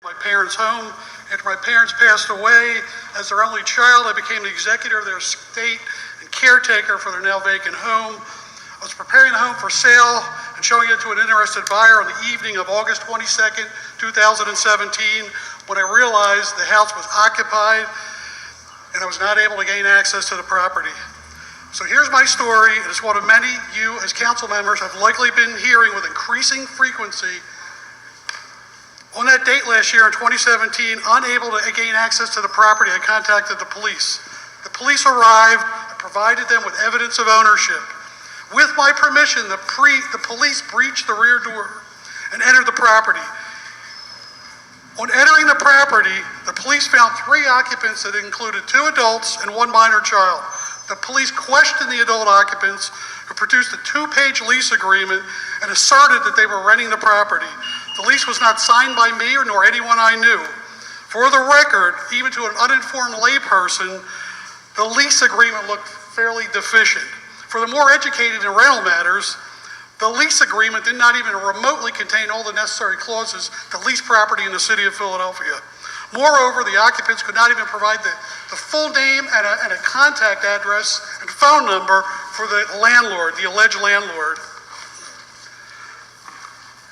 My parents' home. After my parents passed away, as their only child, I became the executor of their estate and caretaker for their now vacant home. I was preparing the home for sale and showing it to an interested buyer on the evening of August 22nd, 2017, when I realized the house was occupied and I was not able to gain access to the property. So here's my story, and it's one of many you as council members have likely been hearing with increasing frequency. On that date last year in 2017, unable to gain access to the property, I contacted the police. The police arrived and provided them with evidence of ownership. With my permission, the police breached the rear door and entered the property. On entering the property, the police found 3 occupants that included 2 adults and 1 minor child. The police questioned the adult occupants, who produced a 2-page lease agreement and asserted that they were renting the property. The lease was not signed by me or nor anyone I knew. For the record, even to an uninformed layperson, the lease agreement looked fairly deficient. For the more educated in rental matters, the lease agreement did not even remotely contain all the necessary clauses to lease property in the city of Philadelphia. Moreover, the occupants could not even provide the full name and a contact address and phone number for the landlord, the alleged landlord.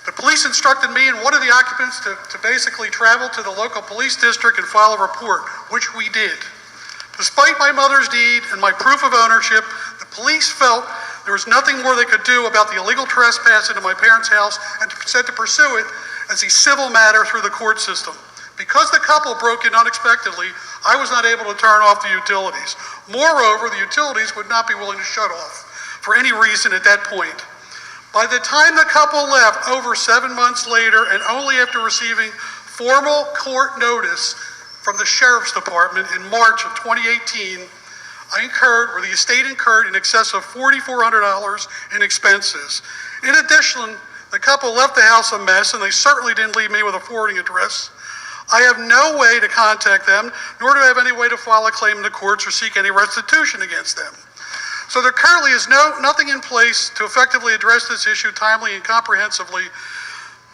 The police instructed me and one of the occupants to basically travel to the local police district and file a report, which we did. Despite my mother's deed and my proof of ownership, the police felt there was nothing more they could do about the illegal trespass into my parents' house and said to pursue it as a civil matter through the court system. Because the couple broke in unexpectedly, I was not able to turn off the utilities. Moreover, the utilities would not be willing to shut off for any reason at that point. By the time the couple left, over 7 months later, and only after receiving formal court notice from the Sheriff's Department in March of 2018, the estate incurred in excess of $4,400 in expenses. In addition, the couple left the house a mess, and they certainly didn't leave me with a forwarding address. I have no way to contact them, nor do I have any way to file a claim in the courts or seek any restitution against them. So there currently is nothing in place to effectively address this issue timely and comprehensively,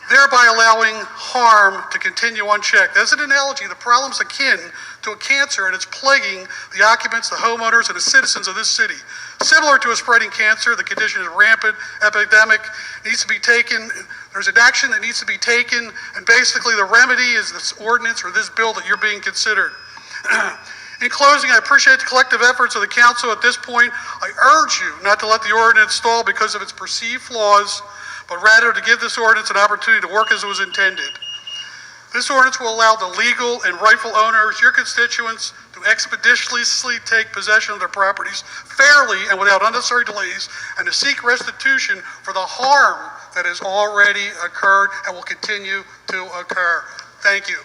thereby allowing harm to continue unchecked. As an analogy, the problem is akin to a cancer, and it's plaguing the occupants, the homeowners, and the citizens of this city. Similar to a spreading cancer, the condition is rampant, epidemic, needs to be taken. There's an action that needs to be taken, and basically the remedy is this ordinance or this bill that you're being considered. In closing, I appreciate the collective efforts of the council at this point. I urge you not to let the ordinance stall because of its perceived flaws, but rather to give this ordinance an opportunity to work as it was intended. This ordinance will allow the legal and rightful owners, your constituents, to expeditiously take possession of their properties fairly and without unnecessary delays, and to seek restitution for the harm that has already occurred and will continue to occur. Thank you.